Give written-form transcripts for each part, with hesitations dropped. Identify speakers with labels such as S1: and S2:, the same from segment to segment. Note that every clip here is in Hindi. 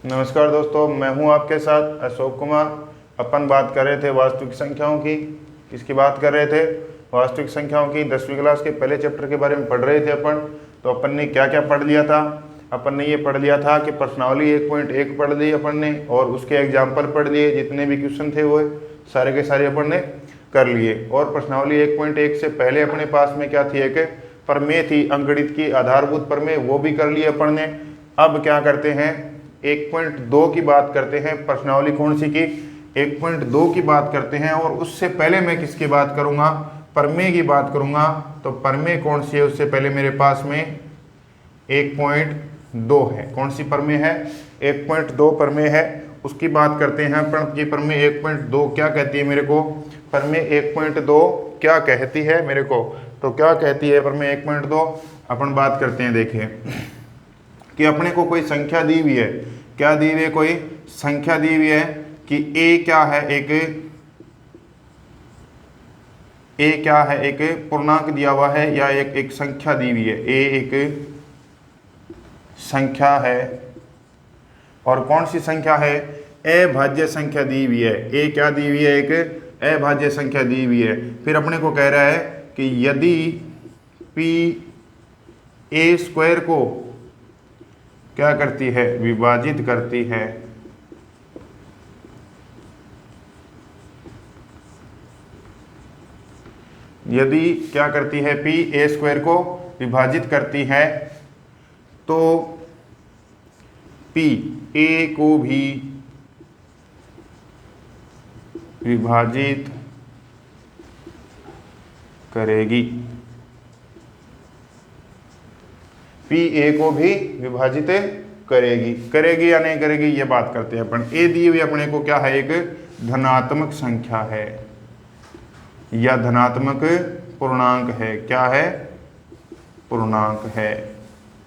S1: नमस्कार दोस्तों, मैं हूं आपके साथ अशोक कुमार। अपन बात कर रहे थे वास्तविक संख्याओं की। किसकी बात कर रहे थे? वास्तविक संख्याओं की। 10वीं क्लास के पहले चैप्टर के बारे में पढ़ रहे थे अपन। तो अपन ने क्या क्या पढ़ लिया था? अपन ने ये पढ़ लिया था कि प्रश्नावली 1.1 पढ़ ली अपन ने, और उसके एग्जाम्पल पढ़ लिए। जितने भी क्वेश्चन थे वो सारे के सारे अपन ने कर लिए। और प्रश्नावली 1.1 से पहले अपने पास में क्या थी? एक प्रमेय थी, अंकगणित की आधारभूत प्रमेय, वो भी कर लिए अपन ने। अब क्या करते हैं? 1.2 की बात करते हैं। प्रश्नावली कौन सी की? 1.2 की बात करते हैं। और उससे पहले मैं किसकी बात करूंगा? प्रमेय की बात करूंगा। तो प्रमेय कौन सी है? उससे पहले मेरे पास में 1.2 है। कौन सी प्रमेय है? 1.2 प्रमेय है, उसकी बात करते हैं अपन की। प्रमेय 1.2 क्या कहती है मेरे को? प्रमेय 1.2 क्या कहती है मेरे को? तो क्या कहती है प्रमेय 1.2? अपन बात करते हैं। देखिए कि अपने को कोई संख्या दी हुई है। क्या दी हुई है? कोई संख्या दी हुई है कि a क्या है? a क्या है? एक पूर्णांक दिया हुआ है, या एक संख्या दी हुई है। a एक संख्या है। और कौन सी संख्या है? अभाज्य संख्या दी हुई है। a क्या दी हुई है? एक अभाज्य संख्या दी हुई है। फिर अपने को कह रहा है कि यदि p a स्क्वायर को क्या करती है? विभाजित करती है। यदि क्या करती है? p a स्क्वायर को विभाजित करती है, तो p a को भी विभाजित करेगी। p a को भी विभाजित करेगी या नहीं करेगी, ये बात करते हैं अपन। a दी हुई अपने को क्या है? एक धनात्मक संख्या है या धनात्मक पूर्णांक है। क्या है? पूर्णांक है।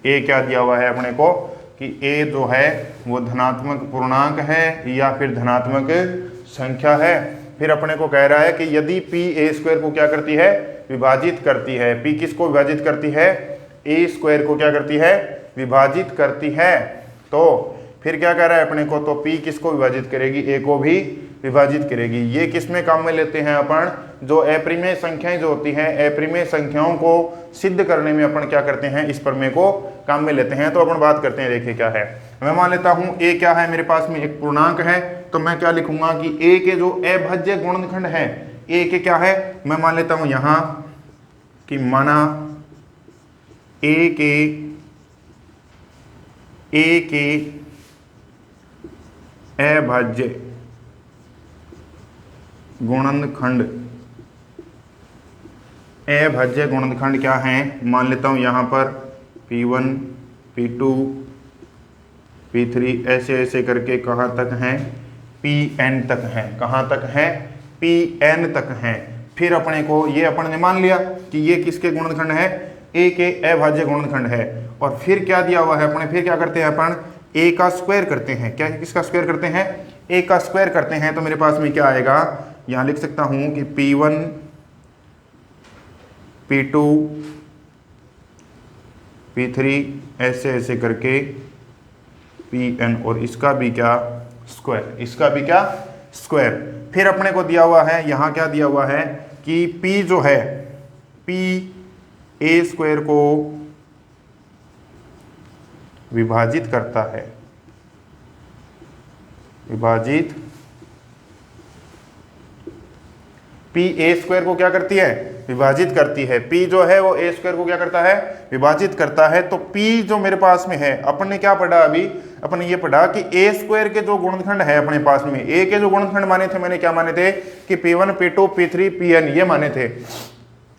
S1: a क्या दिया हुआ है अपने को? कि a जो है वो धनात्मक पूर्णांक है या फिर धनात्मक संख्या है। फिर अपने को कह रहा है कि यदि p a स्क्वायर को क्या करती है? विभाजित करती है। p किसको विभाजित करती है? a स्क्वायर को क्या करती है? विभाजित करती है। तो फिर क्या कह रहा है अपने को? तो p किसको विभाजित करेगी? a को भी विभाजित करेगी। ये किस में काम में लेते हैं अपन? जो अप्रिमेय संख्याएं जो होती हैं, अप्रिमेय संख्याओं को सिद्ध करने में अपन क्या करते हैं? इस प्रमेय को काम में लेते हैं। तो अपन बात करते हैं। देखिए क्या है। मैं मान लेता हूं a क्या है? मेरे पास में एक पूर्णांक है। तो मैं क्या लिखूंगा कि a के जो अभाज्य गुणनखंड है, a के क्या है? मैं मान लेता हूं यहां कि माना a के अभाज्य गुणनखंड, अभाज्य गुणनखंड क्या है? मान लेता हूं यहां पर p1 p2 p3 ऐसे ऐसे करके कहां तक हैं? pn तक हैं। कहां तक हैं? pn तक हैं। फिर अपने को ये अपन ने मान लिया कि ये किसके गुणनखंड है? a के अभाज्य गुणनखंड है। और फिर क्या दिया हुआ है अपने? फिर क्या करते हैं अपन? a का स्क्वायर करते हैं। क्या किसका स्क्वायर करते हैं? a का स्क्वायर करते हैं। तो मेरे पास में क्या आएगा? यहां लिख सकता हूं कि p1 p2 p3 ऐसे ऐसे करके pn, और इसका भी क्या? स्क्वायर। इसका भी क्या? स्क्वायर। फिर अपने को दिया हुआ है, यहां क्या दिया हुआ है कि p जो है, p a स्क्वायर को विभाजित करता है। विभाजित p a स्क्वायर को क्या करती है? विभाजित करती है। p जो है वो a स्क्वायर को क्या करता है? विभाजित करता है। तो p जो मेरे पास में है, अपन ने क्या पढ़ा अभी? अपन ने ये पढ़ा कि a स्क्वायर के जो गुणनखंड है अपने पास में, a के जो गुणनखंड माने थे मैंने, क्या माने थे? कि p1 p2 p3 pn, ये माने थे।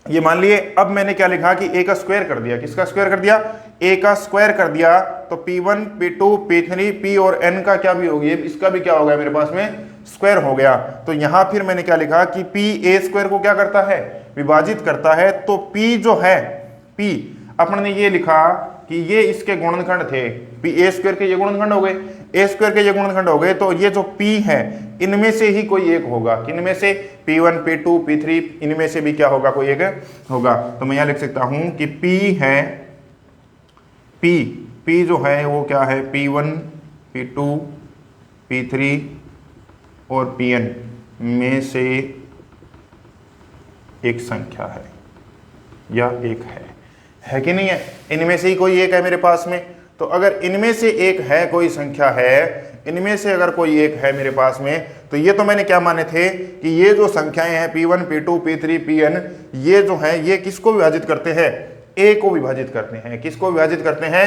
S1: ये मान लिए। अब मैंने क्या लिखा कि a का स्क्वायर कर दिया। किसका स्क्वायर कर दिया? a का स्क्वायर कर दिया। तो p1 p2 p3 p और n का क्या भी हो गया? इसका भी क्या हो गया मेरे पास में? स्क्वायर हो गया। तो यहां फिर मैंने क्या लिखा कि p a स्क्वायर को क्या करता है? विभाजित करता है। तो p जो है, p अपन ने ये लिखा कि ये इसके गुणनखंड थे। p a स्क्वायर के ये गुणनखंड हो गए, a स्क्वायर के ये गुणनखंड हो गए। तो ये जो p है इनमें से ही कोई एक होगा। किनमें से? p1 p2 p3, इनमें से भी क्या होगा? कोई एक होगा। तो मैं यहां लिख सकता हूं कि p है, p जो है वो क्या है? p1 P2 P3 और Pn में से एक संख्या है या एक है कि नहीं है? इनमें से ही कोई एक है मेरे पास में। तो अगर इनमें से एक है, कोई संख्या है, इनमें से अगर कोई एक है मेरे पास में, तो ये तो मैंने क्या माने थे कि ये जो संख्याएं हैं P1 P2 P3 Pn, ये जो है ये किसको विभाजित करते हैं? A को विभाजित करते हैं। किसको विभाजित करते हैं?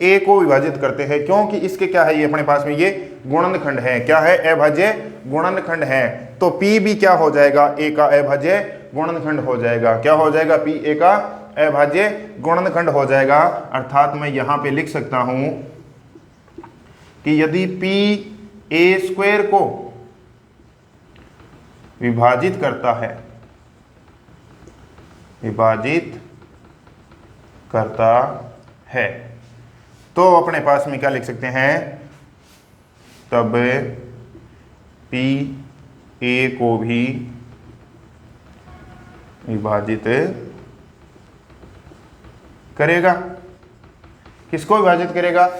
S1: A को विभाजित करते हैं। क्योंकि इसके क्या है, ये अपने पास में ये गुणनखंड है। क्या है? अभाज्य गुणनखंड है। तो P भी क्या हो जाएगा? A का अभाज्य गुणनखंड हो जाएगा। क्या हो जाएगा? P A का अभाज्य गुणनखंड हो जाएगा। अर्थात मैं यहां पे लिख सकता हूं कि यदि P A स्क्वायर को विभाजित करता है, विभाजित करता है, तो अपने पास में क्या लिख सकते हैं? तब P A को भी विभाजित करेगा। किसको विभाजित करेगा?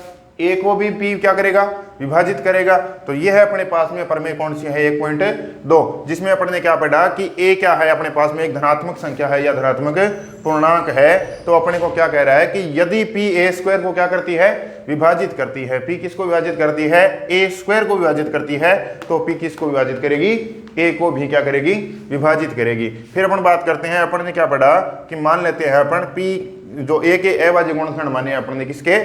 S1: A को भी P क्या करेगा? विभाजित करेगा। तो यह है अपने पास में प्रमेय कौन सी है? 1.2, जिसमें अपने ने क्या पढ़ा कि A क्या है? अपने पास में एक धनात्मक संख्या है या धनात्मक पूर्णांक है। तो अपने को क्या कह रहा है कि यदि P A स्क्वायर को क्या करती है? विभाजित करती है। P किसको विभाजित करती है? A स्क्वायर को विभाजित करती है। तो P किसको विभाजित करेगी? A को भी क्या करेगी? विभाजित करेगी। फिर अपन बात करते हैं, अपन ने क्या पढ़ा कि मान लेते हैं अपन P जो A के अभाज्य गुणनखंड माने अपन ने, किसके?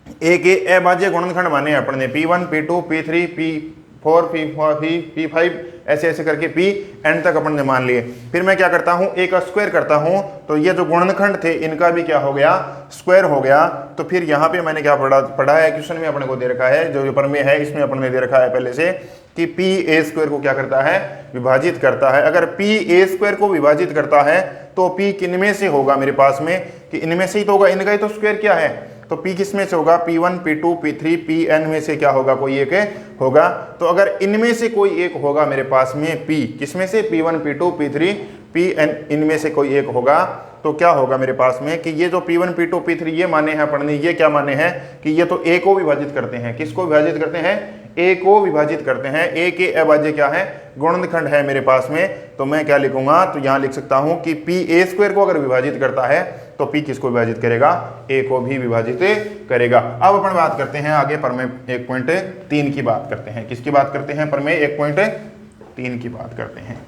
S1: A के अभाज्य गुणनखंड माने अपन ने P1 P2 P3 P4 P5 ऐसे ऐसे करके Pn तक अपन ने मान लिए। फिर मैं क्या करता हूं? A का स्क्वायर करता हूं, तो ये जो गुणनखंड थे इनका भी क्या हो गया? स्क्वायर हो गया। तो फिर यहाँ पे मैंने क्या पढ़ा है? क्वेश्चन में अपने को दे रखा है, जो प्रमेय है इसमें अपन ने दे रखा है पहले से कि P A स्क्वायर को क्या करता है? विभाजित करता है। अगर P A स्क्वायर को विभाजित करता है तो P किनमें से होगा मेरे पास में? कि इनमें से ही तो होगा, इनका ही तो स्क्वायर क्या है। तो P किस में से होगा? P1 P2 P3 Pn में से क्या होगा? कोई एक होगा। तो अगर इनमें से कोई एक होगा मेरे पास में P, किसमें से? P1 P2 P3 Pn, इनमें से कोई एक होगा, तो क्या होगा मेरे पास में कि ये जो P1 P2 P3 ये माने हैं अपन ने, ये क्या माने हैं कि ये तो A को विभाजित करते हैं। किसको विभाजित करते हैं? A को विभाजित करते हैं। A के अभाज्य क्या है? गुणनखंड है मेरे पास में। तो मैं क्या लिखूंगा? तो यहां लिख सकता हूं कि P A स्क्वायर को अगर विभाजित करता है तो P किसको विभाजित करेगा? A को भी विभाजित करेगा। अब अपन बात करते हैं आगे प्रमेय 1.3 की बात करते हैं। किसकी बात करते हैं? प्रमेय 1.3 की बात करते हैं।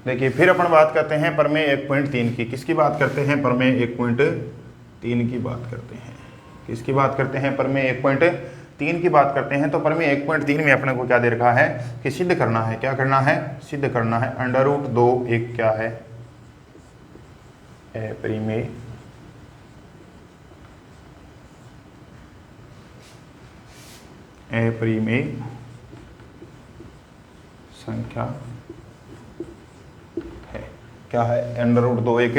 S1: देखिए फिर अपन बात करते हैं प्रमेय 1.3 की। किसकी बात करते हैं? प्रमेय 1.3 की बात करते हैं। किसकी बात करते हैं? प्रमेय 1.3 की बात करते हैं। तो प्रमेय 1.3 में अपने को क्या दे रखा है कि सिद्ध करना है। क्या करना है? सिद्ध करना है √2 एक क्या है? अपरिमेय संख्या है। क्या है? √2 एक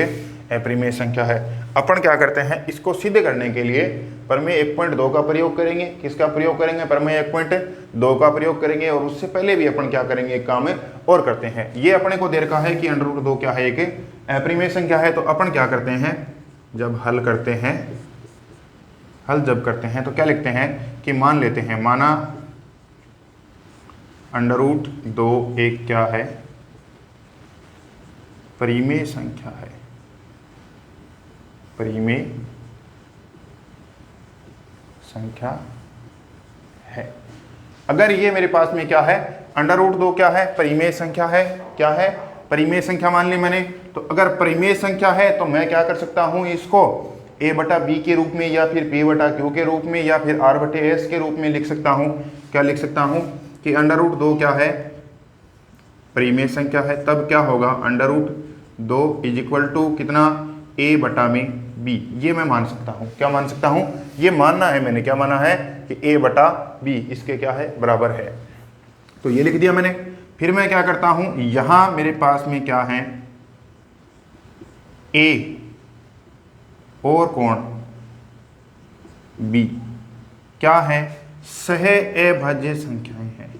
S1: अपरिमेय संख्या है। अपन क्या करते हैं? इसको सिद्ध करने के लिए प्रमेय 1.2 का प्रयोग करेंगे। किसका प्रयोग करेंगे? प्रमेय 1.2 का प्रयोग करेंगे। और उससे पहले भी अपन क्या करेंगे? एक काम और करते हैं। ये अपने को दे रखा है कि √2 क्या है? एक अपरिमेय संख्या है। तो अपन क्या करते हैं? जब हल करते हैं, जब करते हैं तो क्या लिखते हैं कि मान लेते हैं, माना √2 एक क्या है? परिमेय संख्या है। परिमेय संख्या है। अगर ये मेरे पास में क्या है? √2 क्या है? परिमेय संख्या है। क्या है? परिमेय संख्या मान ली मैंने। तो अगर परिमेय संख्या है तो मैं क्या कर सकता हूं? इसको a/b के रूप में या फिर p/q के रूप में या फिर r/s के रूप में लिख सकता हूं। क्या लिख सकता हूं कि √2 क्या है? परिमेय संख्या है। तब क्या होगा? √2 = कितना? a/b। ये मैं मान सकता हूं। क्या मान सकता हूं? ये मानना है मैंने। क्या माना है कि a/b इसके क्या है? बराबर है। तो ये लिख दिया मैंने। फिर मैं क्या करता हूं? यहां मेरे पास में क्या है? a और कौन? b क्या है? सह अभाज्य संख्याएं हैं।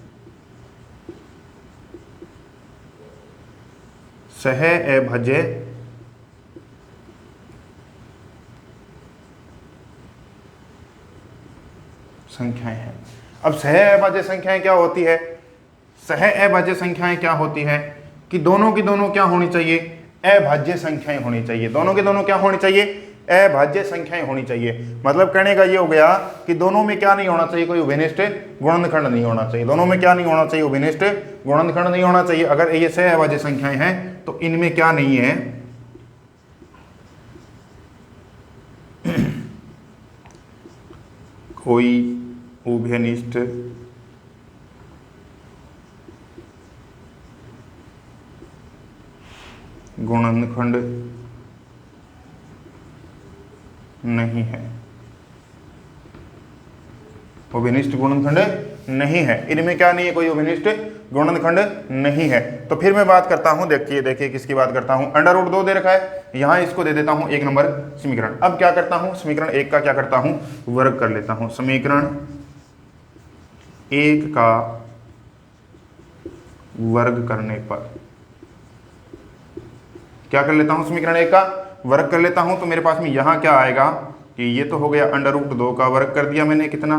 S1: सह अभाज्य संख्याएं हैं। अब सह अभाज्य संख्याएं क्या होती है? सह अभाज्य संख्याएं क्या होती है कि दोनों की दोनों क्या होनी चाहिए? अभाज्य संख्याएं होनी चाहिए। दोनों की दोनों क्या होनी चाहिए? अभाज्य संख्याएं होनी चाहिए। मतलब कहने का ये हो गया कि दोनों में क्या नहीं होना चाहिए? कोई उभयनिष्ठ गुणनखंड नहीं होना चाहिए। दोनों में क्या नहीं होना चाहिए? उभयनिष्ठ गुणनखंड नहीं होना चाहिए। अगर ये सह अभाज्य संख्याएं हैं तो इनमें क्या नहीं है? कोई उभयनिष्ठ गुणनखंड नहीं है। उभयनिष्ठ गुणनखंड नहीं है। इनमें क्या नहीं है? कोई उभयनिष्ठ गुणनखंड नहीं है। तो फिर मैं बात करता हूं, देखिए किसकी बात करता हूं। √2 दे रखा है, यहां इसको दे देता हूं 1 नंबर समीकरण। अब क्या करता हूं? समीकरण 1 का क्या करता हूं? वर्ग कर लेता हूं। समीकरण 1 का वर्ग करने पर क्या कर लेता हूं? समीकरण 1 का वर्ग कर लेता हूं तो मेरे पास में यहां क्या आएगा कि ये तो हो गया √2 का वर्ग कर दिया मैंने, कितना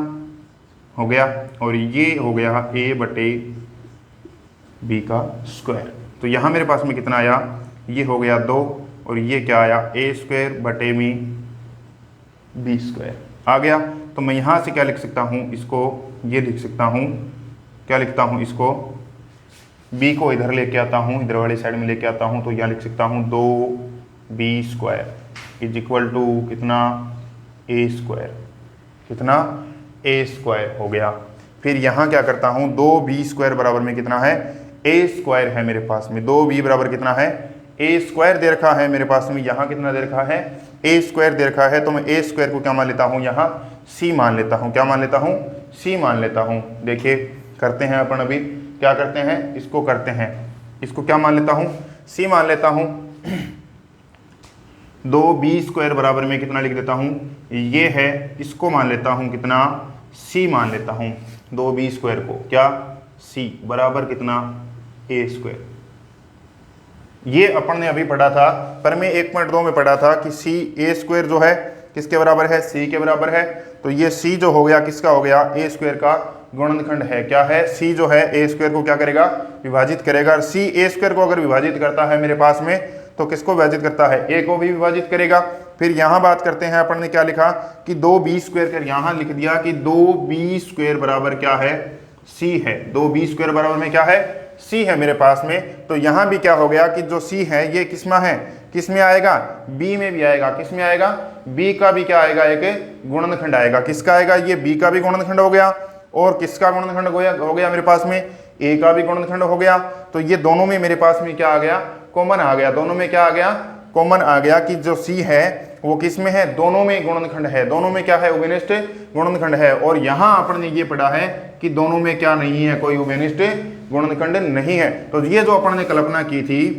S1: हो गया, और ये हो गया a/b का स्क्वायर। तो यहां मेरे पास में कितना आया? ये हो गया 2 और ये क्या आया? a²/b² आ गया। तो मैं यहां से क्या लिख सकता हूं? इसको ये लिख सकता हूं, क्या लिखता हूं इसको? b को इधर लेके आता हूं, इधर वाली साइड में लेके आता हूं, तो यहाँ लिख सकता हूं 2b² = कितना? a²। कितना? a² हो गया। फिर यहाँ क्या करता हूं? 2b² बराबर में कितना है? a² है मेरे पास में। 2b बराबर कितना है? a² दे रखा है मेरे पास में। यहाँ कितना दे रखा है? a² दे रखा है। तो मैं a² को क्या मान लेता हूँ? यहाँ c मान लेता हूँ। क्या मान लेता हूँ? c मान लेता हूँ। देखिए करते हैं अपन, अभी क्या करते हैं? इसको करते हैं। इसको क्या मान लेता हूँ? c मान लेता हूँ। 2b² बराबर में कितना लिख देता हूँ? ये है, इसको मान लेता हूँ कितना? c मान लेता हूँ। 2b² को क्या? c बराबर कितना? a²। ये अपन ने अभी पढ़ा था, पर मैं 1.2 में पढ़ा था कि a² जो है किसके बराबर है? c के बराबर है। तो ये c जो हो गया किसका हो गया? a² का गुणनखंड है। क्या है? c जो है a² को क्या करेगा? विभाजित करेगा। और c a² को अगर विभाजित करता है मेरे पास में तो किसको विभाजित करता है? a को भी विभाजित करेगा। फिर यहाँ बात करते हैं, अपन ने क्या लिखा कि 2b² कर यहाँ लिख दिया कि 2b² बराबर क्या है? c है। 2b² बराबर में क्या है? c है मेरे पास में। तो यहाँ भी क्या हो गया कि जो c है ये किसमें है? किस में आएगा? b में भी आएगा। किस में आएगा? b का भी क्या आएगा? एक गुणनखंड आएगा। किसका आएगा? ये b का भी गुणनखंड हो गया। और किसका गुणनखंड हो गया मेरे पास में? a का भी गुणनखंड हो गया। तो ये दोनों में मेरे पास में क्या आ गया? कॉमन आ गया। दोनों में क्या आ गया? कॉमन आ गया कि जो c है वो किस में है? दोनों में गुणनखंड है। दोनों में क्या है? उभयनिष्ठ गुणनखंड है। और यहाँ अपन ने ये पढ़ा है कि दोनों में क्या नहीं है? कोई उभयनिष्ठ गुणनखंड नहीं है। तो ये जो अपन ने कल्पना की थी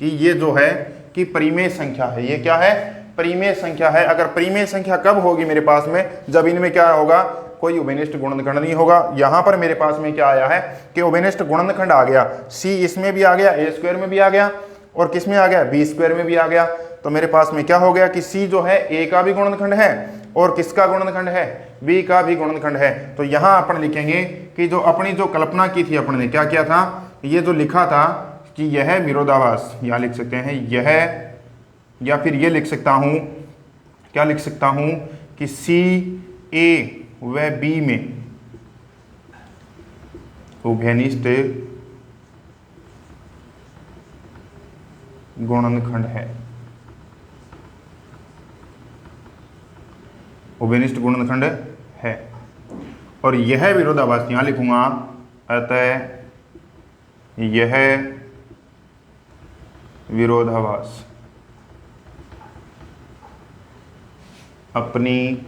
S1: कि ये जो है कि परिमेय संख्या है। ये क्या है? परिमेय संख्या है। अगर परिमेय संख्या कब होगी मेरे पास में? जब इनमें क्या होगा? कोई उभयनिष्ठ गुणनखंड नहीं होगा। यहाँ पर मेरे पास में क्या आया है कि उभयनिष्ठ गुणनखंड आ गया। c इसमें भी आ गया, a² में भी आ गया, और किस में आ गया? b² में भी आ गया। तो मेरे पास में क्या हो गया कि c जो है a का भी गुणनखंड है और किसका गुणनखंड है? b का भी गुणनखंड है। तो यहाँ अपन लिखेंगे कि जो अपनी जो कल्पना की थी, अपन ने क्या किया था? ये जो लिखा था कि यह विरोधाभास, यहाँ लिख सकते हैं यह, या फिर ये लिख सकता हूँ, क्या लिख सकता हूँ कि c a व b में उभयनिष्ठ गुणनखंड है। उभयनिष्ठ गुणनखंड है। और यह विरोधाभास यहां लिखूंगा, अतः यह विरोधाभास अपनी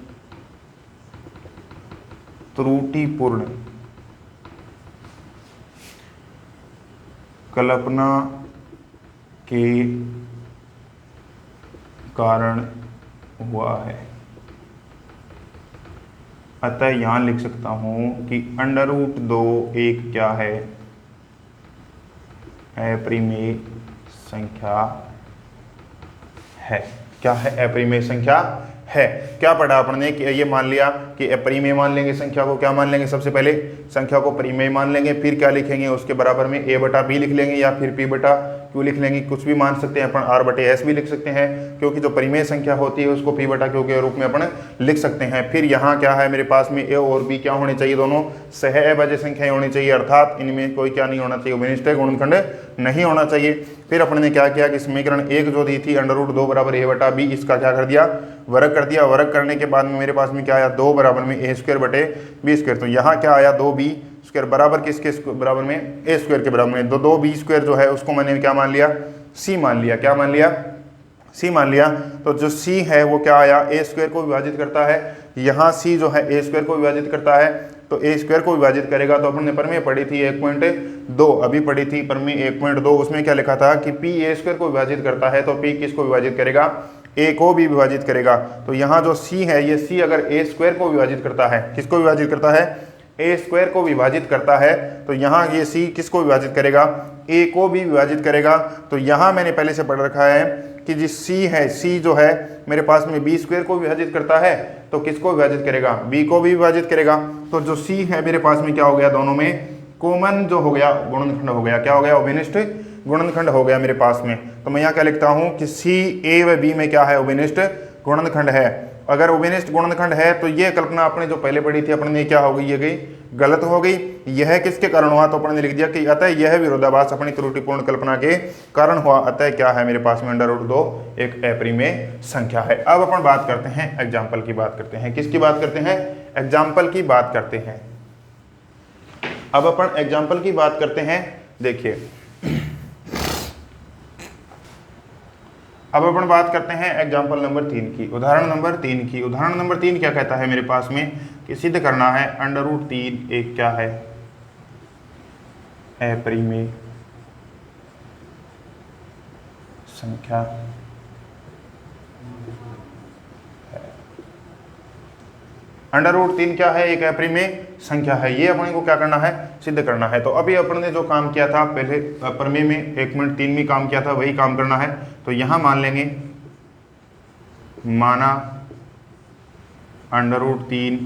S1: त्रुटिपूर्ण कल्पना के कारण हुआ है। अतः यहां लिख सकता हूं कि √2 एक क्या है? अपरिमेय संख्या है। क्या है? अपरिमेय संख्या है। क्या पढ़ा अपन ने कि ये मान लिया कि परिमेय मान लेंगे संख्या को, क्या मान लेंगे, सबसे पहले संख्या को परिमेय मान लेंगे, फिर क्या लिखेंगे, उसके बराबर में a बटा b लिख लेंगे या फिर p बटा q लिख लेंगे, कुछ भी मान सकते हैं अपन, r बटे s भी लिख सकते हैं, क्योंकि जो परिमेय संख्या होती है उसको p बटा q के रूप में अपन लिख सकते हैं। फिर यहाँ क्या है मेरे पास में a और b क्या होने चाहिए, दोनों सहअभाज्य संख्याएं होनी चाहिए, अर्थात इनमें कोई क्या नहीं होना चाहिए, विनिष्ट गुणनखंड नहीं होना चाहिए। फिर अपन ने क्या किया कि समीकरण 1 जो दी थी √2 बराबर a बटा b, इसका क्या कर दिया, वर्ग कर दिया। वर्ग करने के बाद में मेरे पास में क्या आया, 2 बराबर में a स्क्वायर बटे b स्क्वायर। तो यहाँ क्या आया, 2b स्क्वायर बराबर किसके बराबर में, a स्क्वायर के बराबर में। 2b स्क्वायर जो है उसको मैंने क्या मान लिया, c मान लिया। क्या मान लिया, c मान लिया। तो जो c है वो क्या आया, a स्क्वायर को विभाजित करता है। यहाँ c जो है a स्क्वायर को विभाजित करता है, तो a स्क्वायर को विभाजित करेगा। तो अपन ने प्रमेय पढ़ी थी 1.2, अभी पढ़ी थी प्रमेय 1.2, उसमें क्या लिखा था कि p a स्क्वायर को विभाजित करता है, तो p किसको विभाजित करेगा, a को भी विभाजित करेगा। तो यहाँ जो c है, ये c अगर a स्क्वायर को विभाजित करता है, किसको विभाजित करता है, a स्क्वायर को विभाजित करता है, तो यहाँ ये c किसको विभाजित करेगा, a को भी विभाजित करेगा। तो यहाँ मैंने पहले से पढ़ रखा है कि जो c है, c जो है मेरे पास में b स्क्वायर को विभाजित करता है, तो किसको विभाजित करेगा, b को भी विभाजित करेगा। तो जो c है मेरे पास में क्या हो गया, दोनों में कॉमन जो हो गया, गुणनखंड हो गया। क्या हो गया, अभिनिष्ट गुणनखंड हो गया मेरे पास में। तो मैं यहाँ क्या लिखता हूँ कि c a व b में क्या है, अभिनिष्ट गुणनखंड है। अगर अभिनिष्ट गुणनखंड है तो ये कल्पना आपने जो पहले पढ़ी थी, अपने क्या हो गई, ये गई गलत हो गई। यह किसके कारण हुआ, तो अपने लिख दिया कि अतः यह विरोधाभास अपनी त्रुटिपूर्ण कल्पना के कारण हुआ। अतः क्या है मेरे पास में, √2 एक अपरिमेय संख्या है। अब अपन बात करते हैं एग्जाम्पल की, बात करते हैं किसकी बात करते हैं, एग्जाम्पल की बात करते हैं। अब अपन एग्जाम्पल की बात करते हैं। देखिए अब अपन बात करते हैं एग्जाम्पल नंबर 3 की, उदाहरण नंबर 3 की। उदाहरण नंबर 3 क्या कहता है मेरे पास में कि सिद्ध करना है √3 एक क्या है, अपरिमेय संख्या है। √3 क्या है, एक अपरिमेय संख्या है। ये अपने को क्या करना है, सिद्ध करना है। तो अभी अपन ने जो काम किया था पहले प्रमेय में 1.3 में काम किया था, वही काम करना है। तो यहां मान लेंगे, माना √3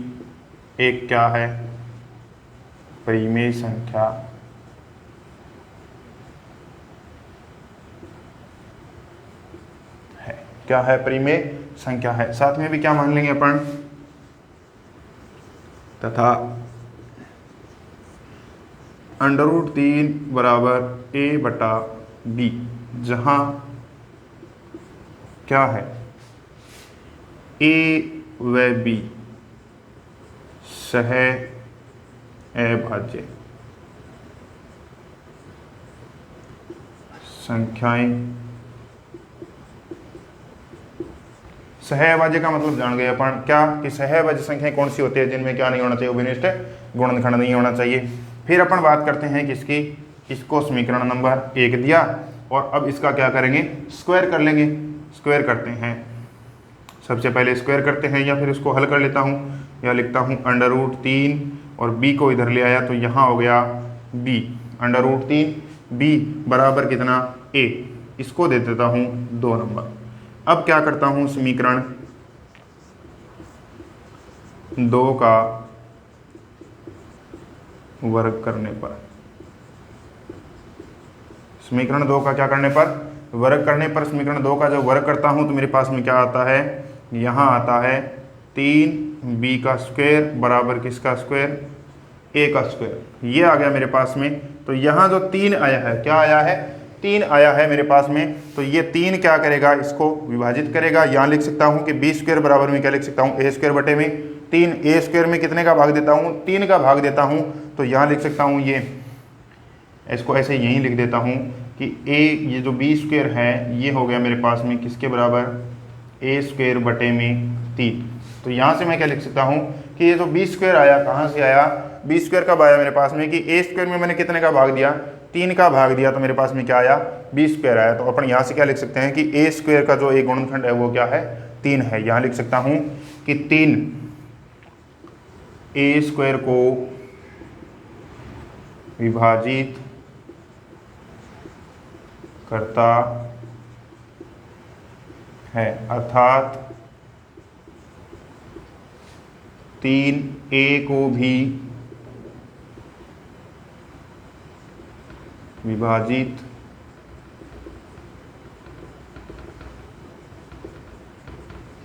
S1: एक क्या है, परिमेय संख्या है। क्या है, परिमेय संख्या है। साथ में भी क्या मान लेंगे अपन, तथा √3 बराबर a बटा b, जहां क्या है, a व b सहअभाज्य संख्याएं। सहअभाज्य का मतलब जान गए अपन क्या, कि सहअभाज्य संख्याएं कौन सी होती है, जिनमें क्या नहीं होना चाहिए, अभिनिष्ट गुणनखंड नहीं होना चाहिए। फिर अपन बात करते हैं किसकी, इसको समीकरण नंबर 1 दिया, और अब इसका क्या करेंगे, स्क्वायर कर लेंगे। स्क्वायर करते हैं, सबसे पहले स्क्वायर करते हैं, या फिर इसको हल कर लेता हूँ, या लिखता हूँ √3 और b को इधर ले आया, तो यहाँ हो गया b, √3 b बराबर कितना, a, इसको दे देता हूँ 2 नंबर। अब क्या करता हूँ, समीकरण 2 का वर्ग करने पर, समीकरण 2 का क्या करने पर, वर्ग करने पर, समीकरण 2 का जब वर्ग करता हूं तो मेरे पास में क्या आता है, यहाँ आता है 3b का स्क्वायर बराबर किसका स्क्वायर, a का स्क्वायर। ये आ गया मेरे पास में। तो यहाँ जो 3 आया है, क्या आया है, 3 आया है मेरे पास में। तो ये 3 क्या करेगा, इसको विभाजित करेगा। यहाँ लिख सकता हूँ कि b स्क्वायर बराबर में क्या लिख सकता हूँ, a स्क्वायर बटे में 3। a स्क्वायर में कितने का भाग देता हूँ, 3 का भाग देता हूँ। तो यहाँ लिख सकता हूँ, ये इसको ऐसे यहीं लिख देता हूँ कि a, ये जो b स्क्वायर है, ये हो गया मेरे पास में किसके बराबर, a स्क्वायर बटे में 3। तो यहाँ से मैं क्या लिख सकता हूँ कि ये जो b स्क्वायर आया, कहाँ से आया, b स्क्वायर कब आया मेरे पास में, कि a स्क्वायर में मैंने कितने का भाग दिया, 3 का भाग दिया, तो मेरे पास में क्या आया, b स्क्वायर आया। तो अपन यहाँ से क्या लिख सकते हैं कि a स्क्वायर का जो एक गुणनखंड है वो क्या है, 3 है। यहाँ लिख सकता हूँ कि 3 a स्क्वायर को विभाजित करता है, अर्थात 3a को भी विभाजित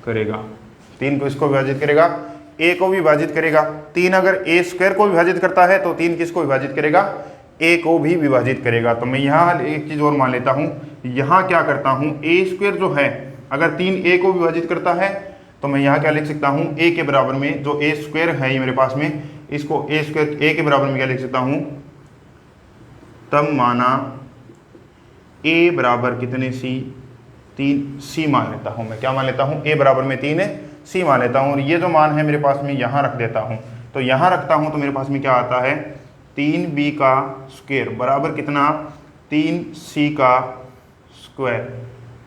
S1: करेगा। 3 को इसको विभाजित करेगा, a को भी विभाजित करेगा। 3 अगर a स्क्वायर को विभाजित करता है तो 3 किसको विभाजित करेगा, a को भी विभाजित करेगा। तो मैं यहाँ एक चीज और मान लेता हूँ, यहाँ क्या करता हूँ, a स्क्वायर जो है अगर 3a को विभाजित करता है तो मैं यहाँ क्या लिख सकता हूँ, a के बराबर में जो a स्क्वायर है ये मेरे पास में, इसको a स्क्वायर a के बराबर में क्या लिख सकता हूँ, तब माना a बराबर कितने c, 3c मान लेता हूँ मैं। क्या मान लेता हूँ, a बराबर में 3c मान लेता हूँ और ये जो मान है मेरे पास में यहाँ रख देता हूँ। तो यहाँ रखता हूँ तो मेरे पास में क्या आता है, 3b का स्क्वायर बराबर कितना, 3c का स्क्वायर।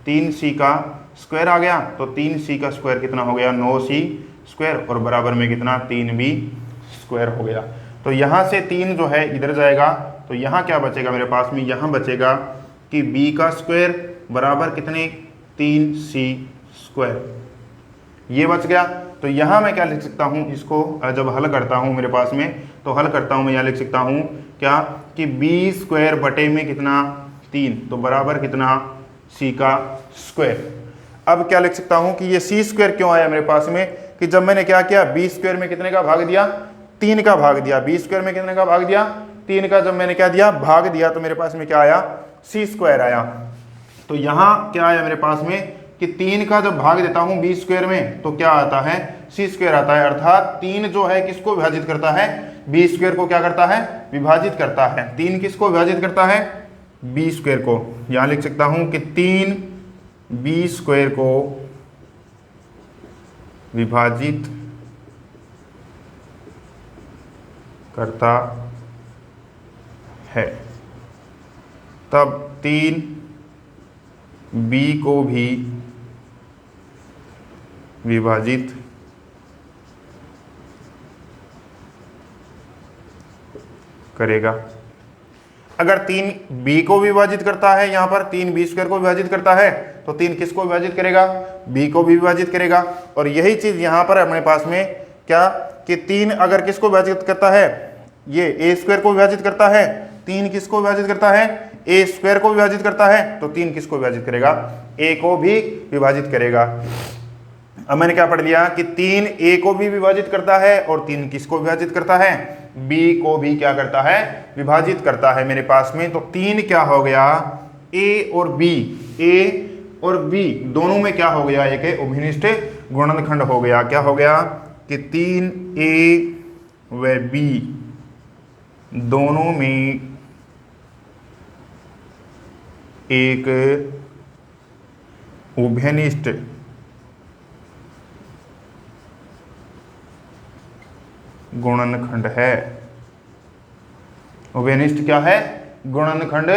S1: 3c का स्क्वायर आ गया तो 3c का स्क्वायर कितना हो गया, 9c स्क्वायर और बराबर में कितना, 3b स्क्वायर हो गया। तो यहाँ से 3 जो है इधर जाएगा तो यहाँ क्या बचेगा मेरे पास में, यहाँ बचेगा कि b का स्क्वायर बराबर कितने, 3c स्क्वायर, ये बच गया। तो यहाँ मैं क्या लिख सकता हूँ, इसको जब हल करता हूँ मेरे पास में, तो हल करता हूँ मैं यहाँ लिख सकता हूँ क्या कि b स्क्वायर बटे में कितना, 3, तो बराबर कितना, c का स्क्वायर। अब क्या लिख सकता हूँ कि ये c स्क्वायर क्यों आया मेरे पास में, कि जब मैंने क्या किया, b स्क्वायर में कितने का भाग दिया, 3 का भाग दिया। b स्क्वायर में कितने का भाग दिया, 3 का जब मैंने क्या दिया, भाग दिया, तो मेरे पास में क्या आया, c स्क्वायर आया। तो यहाँ क्या आया मेरे पास में कि 3 का जब भाग देता हूँ b स्क्वायर में तो क्या आता है, c स्क्वायर आता है। अर्थात 3 जो है किसको विभाजित करता है, b स्क्वायर को क्या करता है, विभाजित करता है। 3 किसको विभाजित करता है, b स्क्वायर को। यहाँ लिख सकता हूँ कि 3b स्क्वायर को विभाजित करता है, तब 3b को भी विभाजित करेगा। अगर 3b को विभाजित करता है, यहाँ पर 3b स्क्वायर को विभाजित करता है तो 3 किसको विभाजित करेगा, b को भी विभाजित करेगा। और यही चीज यहाँ पर अपने पास में क्या कि 3 अगर किसको विभाजित करता है, ये a स्क्वायर को विभाजित करता है, 3 किसको विभाजित करता है, a स्क्वायर को विभाजित करता है, तो 3 किसको विभाजित करेगा, a को भी विभाजित करेगा। अब मैंने क्या पढ़ लिया कि 3 a को भी विभाजित करता है और 3 किसको विभाजित करता है, b को भी क्या करता है, विभाजित करता है मेरे पास में। तो 3 क्या हो गया, a और b दोनों में क्या हो गया, एक उभयनिष्ठ गुणनखंड हो गया। क्या हो गया कि 3a व b दोनों में एक उभयनिष्ठ गुणनखंड है। उभयनिष्ठ क्या है, गुणनखंड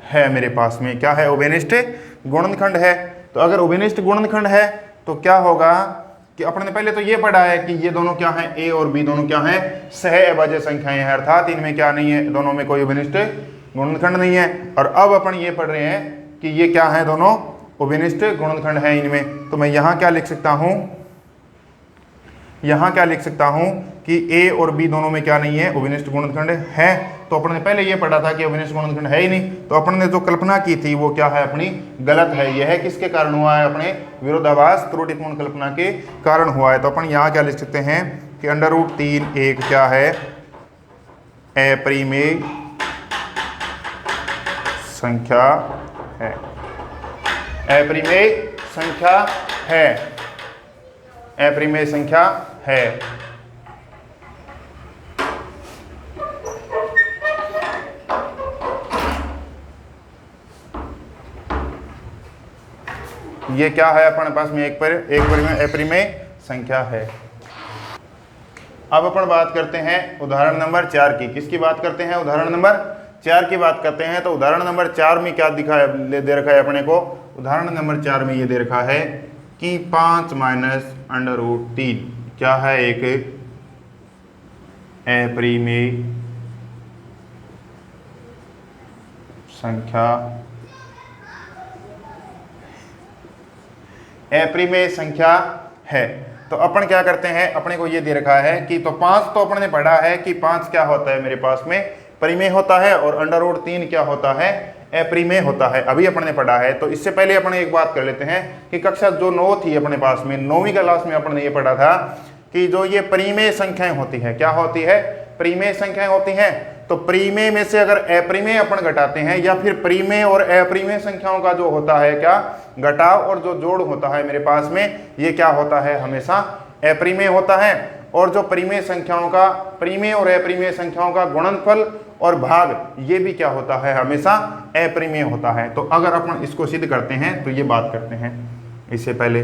S1: है मेरे पास में। क्या है, उभयनिष्ठ गुणनखंड है। तो अगर उभयनिष्ठ गुणनखंड है तो क्या होगा कि अपने पहले तो ये पढ़ा है कि ये दोनों क्या हैं, a और b दोनों क्या हैं, सह अभाज्य संख्याएं हैं। अर्थात इनमें क्या नहीं है, दोनों में कोई उभयनिष्ठ गुणनखंड नहीं है। और अब अपन ये पढ़ रहे हैं कि ये क्या है, दोनों उभयनिष्ठ गुणनखंड है इनमें। तो मैं यहाँ क्या लिख सकता हूँ, यहाँ क्या लिख सकता हूँ कि a और b दोनों में क्या नहीं है, उभयनिष्ठ गुणनखंड है। तो अपन ने पहले ये पढ़ा था कि उभयनिष्ठ गुणनखंड है ही नहीं। तो अपन ने जो कल्पना की थी वो क्या है, अपनी गलत है। यह किसके कारण हुआ है, अपने विरोधाभास त्रुटिपूर्ण कल्पना के कारण हुआ है। तो अपन यहाँ क्या लिख सकते हैं कि √3 एक क्या है, अपरिमेय संख्या है। अपरिमेय संख्या है, अपरिमेय संख्या है। ये क्या है, अपने पास में एक अपरिमेय संख्या है। अब अपन बात करते हैं उदाहरण नंबर 4 की। किसकी बात करते हैं, उदाहरण नंबर 4 की बात करते हैं। तो उदाहरण नंबर 4 में क्या दिखा है, दे रखा है अपने को। उदाहरण नंबर 4 में ये दे रखा है कि 5 - √3 क्या है, एक अपरिमेय संख्या, अपरिमेय संख्या है। तो तो अपन क्या करते हैं, अपने को ये दे रखा है कि तो 5 तो अपन ने पढ़ा है कि 5 क्या होता है मेरे पास में परिमेय होता है और √3 क्या होता है अपरिमेय होता है, अभी अपन ने पढ़ा है। तो इससे पहले अपन एक बात कर लेते हैं कि कक्षा जो 9 थी अपने पास में 9वीं क्लास में अपन ने ये पढ़ा था कि जो ये परिमेय संख्याएं होती है, क्या होती है, परिमेय संख्याएं होती हैं। तो परिमेय में से अगर अपरिमेय अपन घटाते हैं या फिर परिमेय और अपरिमेय संख्याओं का जो होता है क्या घटाव और जो जोड़ होता है मेरे पास में, ये क्या होता है, हमेशा अपरिमेय होता है। और जो परिमेय संख्याओं का, परिमेय और अपरिमेय संख्याओं का गुणनफल और भाग, ये भी क्या होता है, हमेशा अपरिमेय होता है। तो अगर अपन इसको सिद्ध करते हैं तो ये बात करते हैं। इससे पहले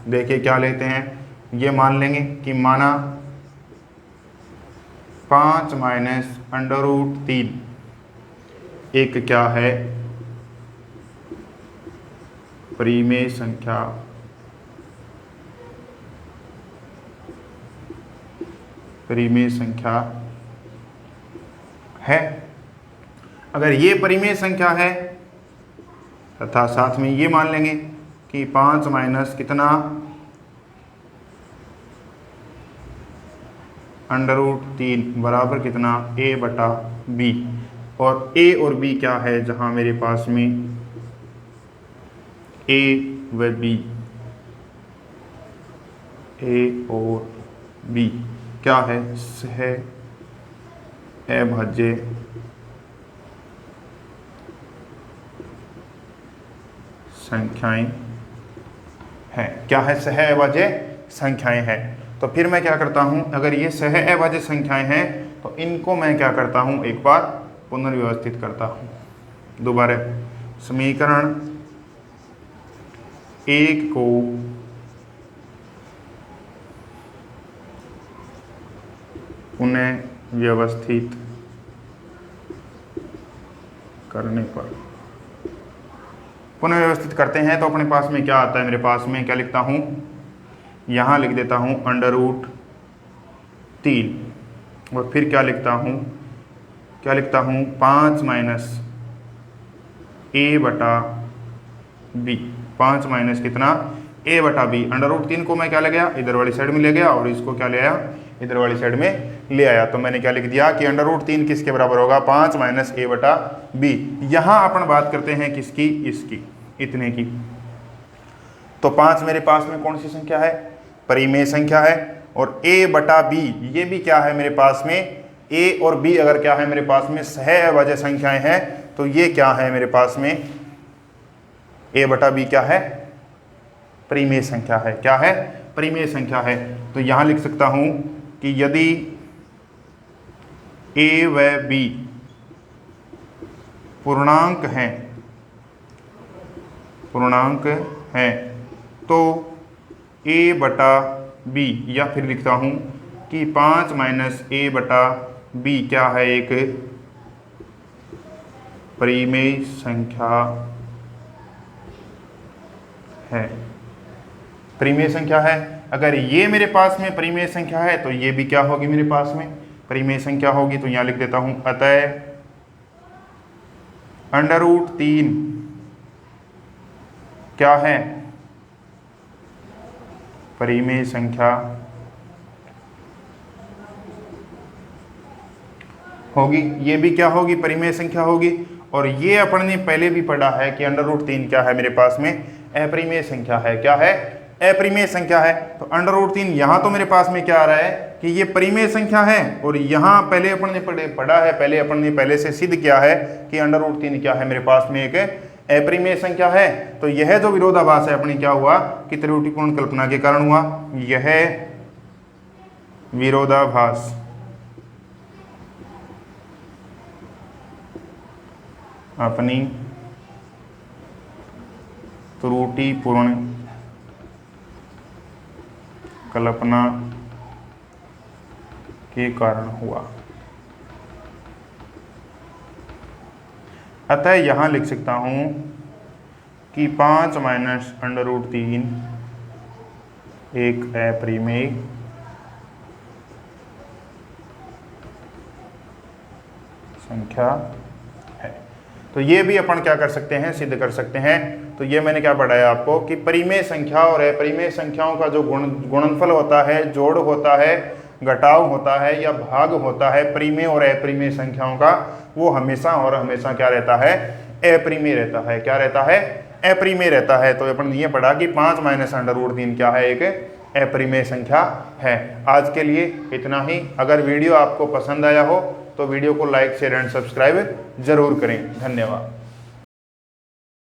S1: देखिए क्या लेते हैं, ये मान लेंगे कि माना 5 - √3 एक क्या है परिमेय संख्या, परिमेय संख्या है। अगर ये परिमेय संख्या है तथा साथ में ये मान लेंगे कि 5 माइनस कितना √3 बराबर कितना a/b, और a और b क्या है, जहां मेरे पास में a व b, a और b क्या है, सह अभाज्य संख्याएं हैं। क्या है, सह अभाज्य संख्याएं हैं। तो फिर मैं क्या करता हूं, अगर ये सह अभाज्य संख्याएं हैं तो इनको मैं क्या करता हूं, एक बार पुनर्व्यवस्थित करता हूं। दोबारा समीकरण 1 को पुनः व्यवस्थित करने पर, पुनः व्यवस्थित करते हैं तो अपने पास में क्या आता है, मेरे पास में क्या लिखता हूं, यहां लिख देता हूं √3 और फिर क्या लिखता हूं, 5 माइनस a/b, 5 माइनस कितना a/b। √3 को मैं क्या ले गया, इधर वाली साइड में ले गया और इसको क्या ले आया, इधर वाली साइड में ले आया। तो मैंने क्या लिख दिया कि √3 किसके बराबर होगा, 5 माइनस a/b। यहां अपन बात करते हैं किसकी, इसकी, इतने की। तो 5 मेरे पास में कौन सी संख्या है, परिमेय संख्या है। और a/b ये भी क्या है मेरे पास में, a और b अगर क्या है मेरे पास में सह अभाज्य संख्याएं हैं तो ये क्या है मेरे पास में, a/b क्या है, परिमेय संख्या है। क्या है, परिमेय संख्या है। तो यहां लिख सकता हूं कि यदि a व b पूर्णांक हैं तो a/b, या फिर लिखता हूं कि 5 माइनस a/b क्या है, एक परिमेय संख्या है, परिमेय संख्या है। अगर ये मेरे पास में परिमेय संख्या है तो ये भी क्या होगी, मेरे पास में परिमेय संख्या होगी। तो यहां लिख देता हूं अतः √3 क्या है, परिमेय संख्या होगी। ये भी क्या होगी, परिमेय संख्या होगी। और ये अपन ने पहले भी पढ़ा है कि √3 क्या है मेरे पास में, अपरिमेय संख्या है। क्या है, अपरिमेय संख्या है। तो √3 यहां तो मेरे पास में क्या आ रहा है कि ये परिमेय संख्या है, और यहां पहले अपन ने पढ़ा है, अपन ने पहले से सिद्ध किया है कि √3 क्या है मेरे पास में, एक अपरिमेय संख्या है। तो यह जो विरोधाभास है अपनी क्या हुआ कि त्रुटिपूर्ण कल्पना के कारण हुआ। यह विरोधाभास अपनी त्रुटिपूर्ण कल्पना के कारण हुआ। अतः यहां लिख सकता हूं कि 5 माइनस √3 एक अपरिमेय संख्या है। तो ये भी अपन क्या कर सकते हैं, सिद्ध कर सकते हैं। तो ये मैंने क्या पढ़ाया आपको कि परिमेय संख्या और अपरिमेय संख्याओं का जो गुणनफल होता है, जोड़ होता है, घटाव होता है या भाग होता है परिमेय और अपरिमेय संख्याओं का, वो हमेशा और हमेशा क्या रहता है, अपरिमेय रहता है। क्या रहता है, अपरिमेय रहता है। तो अपन ये पढ़ा कि 5 - √3 क्या है, एक अपरिमेय संख्या है। आज के लिए इतना ही। अगर वीडियो आपको पसंद आया हो तो वीडियो को लाइक, शेयर एंड सब्सक्राइब जरूर करें। धन्यवाद।